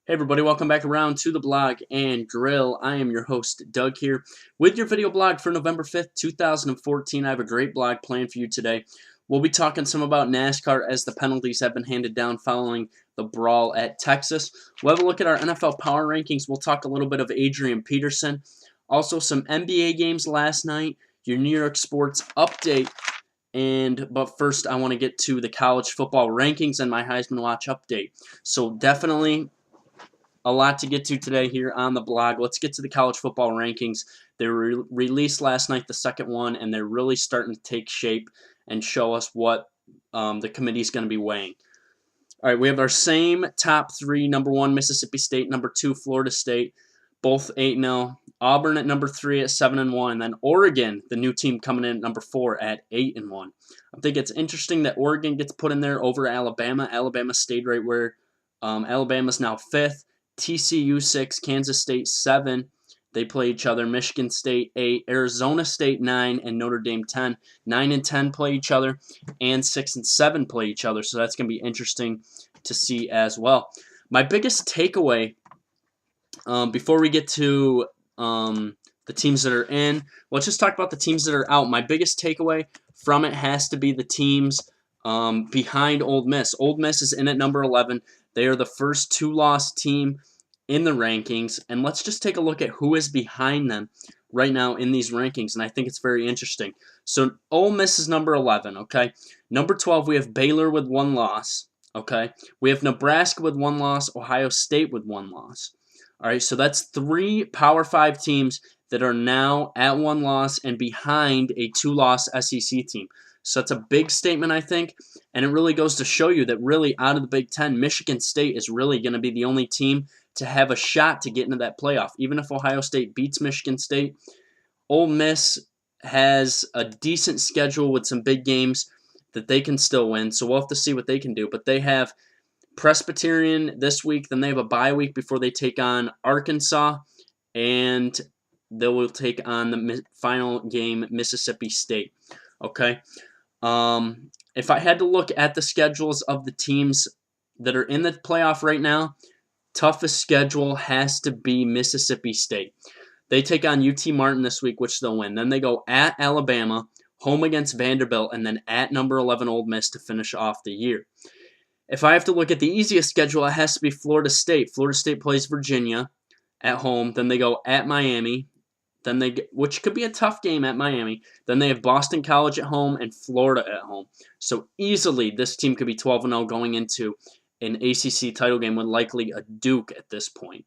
Hey everybody, welcome back around to the blog and grill. I am your host, Doug, here with your video blog for November 5th, 2014. I have a great blog planned for you today. We'll be talking some about NASCAR as the penalties have been handed down following the brawl at Texas. We'll have a look at our NFL power rankings. We'll talk a little bit of Adrian Peterson. Also some NBA games last night, your New York sports update. But first, I want to get to the college football rankings and my Heisman Watch update. So definitely a lot to get to today here on the blog. Let's get to the college football rankings. They were released last night, the second one, and they're really starting to take shape and show us what the committee is going to be weighing. All right, we have our same top three. Number one, Mississippi State. Number two, Florida State. Both 8-0. Auburn at number 3 at 7-1. And then Oregon, the new team, coming in at number 4 at 8-1. I think it's interesting that Oregon gets put in there over Alabama. Alabama stayed right where Alabama's now 5th. TCU 6, Kansas State 7. They play each other. Michigan State 8, Arizona State 9, and Notre Dame 10. 9 and 10 play each other, and 6 and 7 play each other. So that's going to be interesting to see as well. My biggest takeaway before we get to the teams that are in, let's just talk about the teams that are out. My biggest takeaway from it has to be the teams behind Ole Miss. Ole Miss is in at number 11. They are the first two-loss team in the rankings. And let's just take a look at who is behind them right now in these rankings. And I think it's very interesting. So Ole Miss is number 11, okay? Number 12, we have Baylor with 1 loss, okay? We have Nebraska with 1 loss, Ohio State with 1 loss. All right, so that's 3 Power 5 teams that are now at 1 loss and behind a 2-loss SEC team. So that's a big statement, I think, and it really goes to show you that really out of the Big Ten, Michigan State is really going to be the only team to have a shot to get into that playoff. Even if Ohio State beats Michigan State, Ole Miss has a decent schedule with some big games that they can still win, so we'll have to see what they can do. But they have Presbyterian this week, then they have a bye week before they take on Arkansas, and they will take on the final game, Mississippi State. Okay? If I had to look at the schedules of the teams that are in the playoff right now, toughest schedule has to be Mississippi State. They take on UT Martin this week, which they'll win. Then they go at Alabama, home against Vanderbilt, and then at number 11 Ole Miss to finish off the year. If I have to look at the easiest schedule, it has to be Florida State. Florida State plays Virginia at home. Then they go at Miami, which could be a tough game at Miami. Then they have Boston College at home and Florida at home. So easily this team could be 12-0 going into an ACC title game with likely a Duke at this point.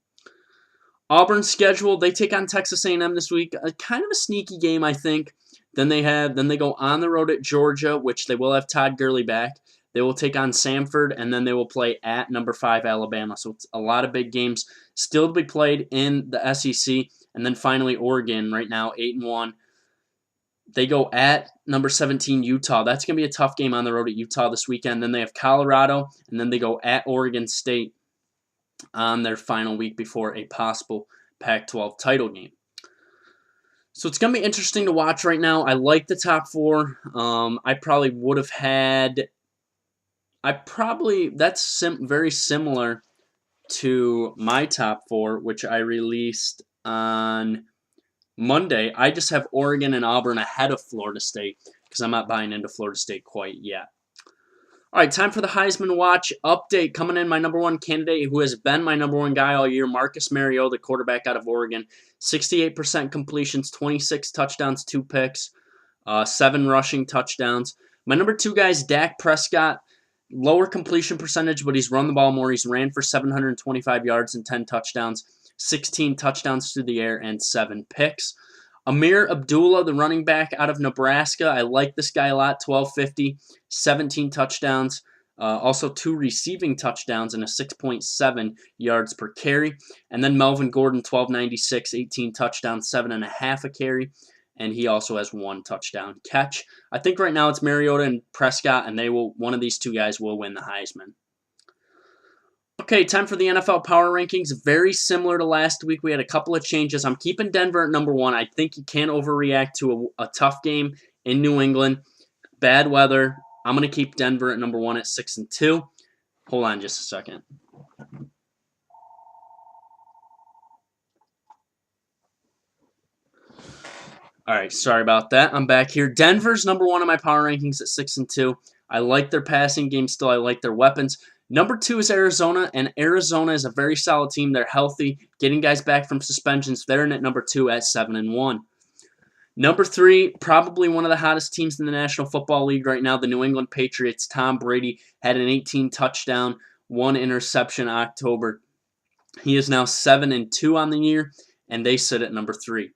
Auburn's schedule, they take on Texas A&M this week. Kind of a sneaky game, I think. Then they go on the road at Georgia, which they will have Todd Gurley back. They will take on Samford, and then they will play at number 5 Alabama. So it's a lot of big games still to be played in the SEC. And then finally Oregon right now, 8-1. They go at number 17 Utah. That's going to be a tough game on the road at Utah this weekend. Then they have Colorado, and then they go at Oregon State on their final week before a possible Pac-12 title game. So it's going to be interesting to watch right now. I like the top 4. I probably would have had... that's very similar to my top 4, which I released on Monday. I just have Oregon and Auburn ahead of Florida State because I'm not buying into Florida State quite yet. All right, time for the Heisman Watch update. Coming in, my number 1 candidate, who has been my number 1 guy all year, Marcus Mariota, the quarterback out of Oregon. 68% completions, 26 touchdowns, 2 picks, 7 rushing touchdowns. My number 2 guy is Dak Prescott. Lower completion percentage, but he's run the ball more. He's ran for 725 yards and 10 touchdowns, 16 touchdowns through the air, and 7 picks. Amir Abdullah, the running back out of Nebraska. I like this guy a lot, 1250, 17 touchdowns, also 2 receiving touchdowns and a 6.7 yards per carry. And then Melvin Gordon, 1296, 18 touchdowns, 7.5 a carry. And he also has 1 touchdown catch. I think right now it's Mariota and Prescott, and one of these 2 guys will win the Heisman. Okay, time for the NFL Power Rankings. Very similar to last week. We had a couple of changes. I'm keeping Denver at number 1. I think you can't overreact to a tough game in New England. Bad weather. I'm going to keep Denver at number 1 at 6-2. Hold on just a second. All right, sorry about that. I'm back here. Denver's number 1 on my power rankings at 6-2. I like their passing game still. I like their weapons. Number 2 is Arizona, and Arizona is a very solid team. They're healthy, getting guys back from suspensions. They're in at number 2 at 7-1. Number 3, probably one of the hottest teams in the National Football League right now, the New England Patriots. Tom Brady had an 18-touchdown, 1 interception October. He is now 7-2 on the year, and they sit at number 3.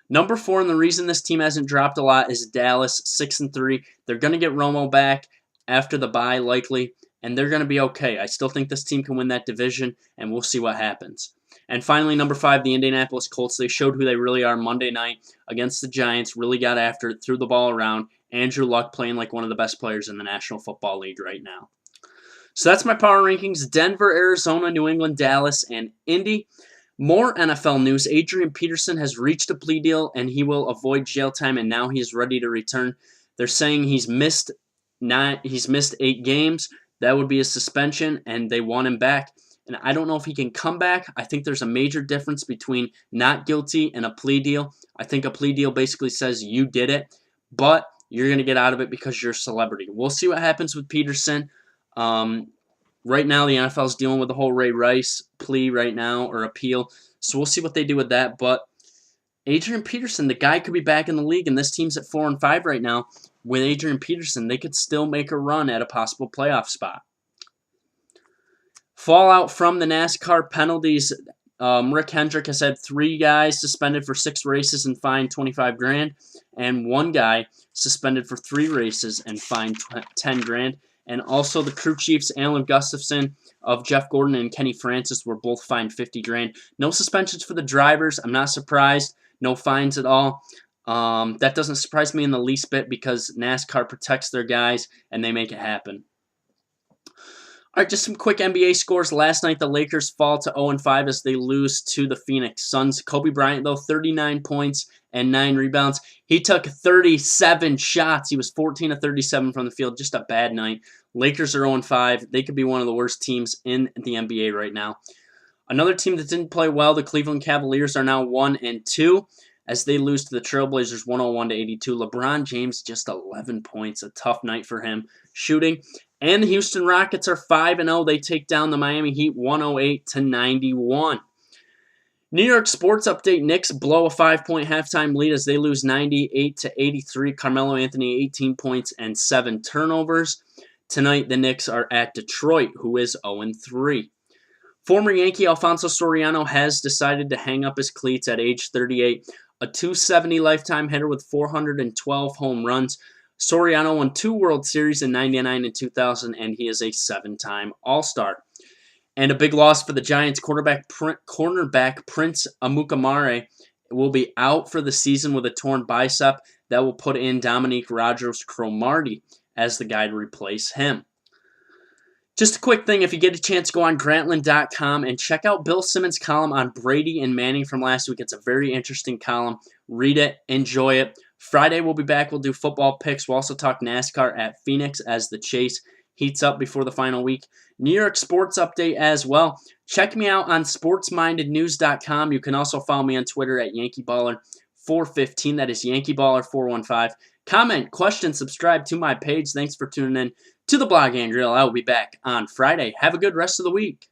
Number 4, and the reason this team hasn't dropped a lot, is Dallas, 6-3. They're going to get Romo back after the bye, likely, and they're going to be okay. I still think this team can win that division, and we'll see what happens. And finally, number 5, the Indianapolis Colts. They showed who they really are Monday night against the Giants, really got after it, threw the ball around. Andrew Luck playing like one of the best players in the National Football League right now. So that's my power rankings: Denver, Arizona, New England, Dallas, and Indy. More NFL news. Adrian Peterson has reached a plea deal, and he will avoid jail time, and now he is ready to return. They're saying he's missed 8 games. That would be a suspension, and they want him back. And I don't know if he can come back. I think there's a major difference between not guilty and a plea deal. I think a plea deal basically says you did it, but you're going to get out of it because you're a celebrity. We'll see what happens with Peterson. Right now, the NFL is dealing with the whole Ray Rice plea right now, or appeal. So we'll see what they do with that. But Adrian Peterson, the guy could be back in the league, and this team's at 4-5 right now. With Adrian Peterson, they could still make a run at a possible playoff spot. Fallout from the NASCAR penalties. Rick Hendrick has had 3 guys suspended for 6 races and fined $25,000, and 1 guy suspended for 3 races and fined $10,000. And also the crew chiefs, Alan Gustafson of Jeff Gordon and Kenny Francis, were both fined $50,000. No suspensions for the drivers. I'm not surprised. No fines at all. That doesn't surprise me in the least bit because NASCAR protects their guys and they make it happen. All right, just some quick NBA scores. Last night, the Lakers fall to 0-5 as they lose to the Phoenix Suns. Kobe Bryant, though, 39 points and 9 rebounds. He took 37 shots. He was 14 of 37 from the field. Just a bad night. Lakers are 0-5. They could be one of the worst teams in the NBA right now. Another team that didn't play well, the Cleveland Cavaliers, are now 1-2 as they lose to the Trailblazers 101-82. LeBron James, just 11 points. A tough night for him shooting. And the Houston Rockets are 5-0. They take down the Miami Heat 108-91. New York sports update. Knicks blow a 5-point halftime lead as they lose 98-83. Carmelo Anthony, 18 points and 7 turnovers. Tonight, the Knicks are at Detroit, who is 0-3. Former Yankee Alfonso Soriano has decided to hang up his cleats at age 38. A .270 lifetime hitter with 412 home runs. Soriano won 2 World Series in '99 and 2000, and he is a 7-time All-Star. And a big loss for the Giants. Cornerback Prince Amukamara will be out for the season with a torn bicep. That will put in Dominique Rodgers-Cromartie as the guy to replace him. Just a quick thing, if you get a chance, go on Grantland.com and check out Bill Simmons' column on Brady and Manning from last week. It's a very interesting column. Read it, enjoy it. Friday we'll be back. We'll do football picks. We'll also talk NASCAR at Phoenix as the chase heats up before the final week. New York sports update as well. Check me out on sportsmindednews.com. You can also follow me on Twitter at YankeeBaller415. That is YankeeBaller415. Comment, question, subscribe to my page. Thanks for tuning in to the blog, Andrew. I will be back on Friday. Have a good rest of the week.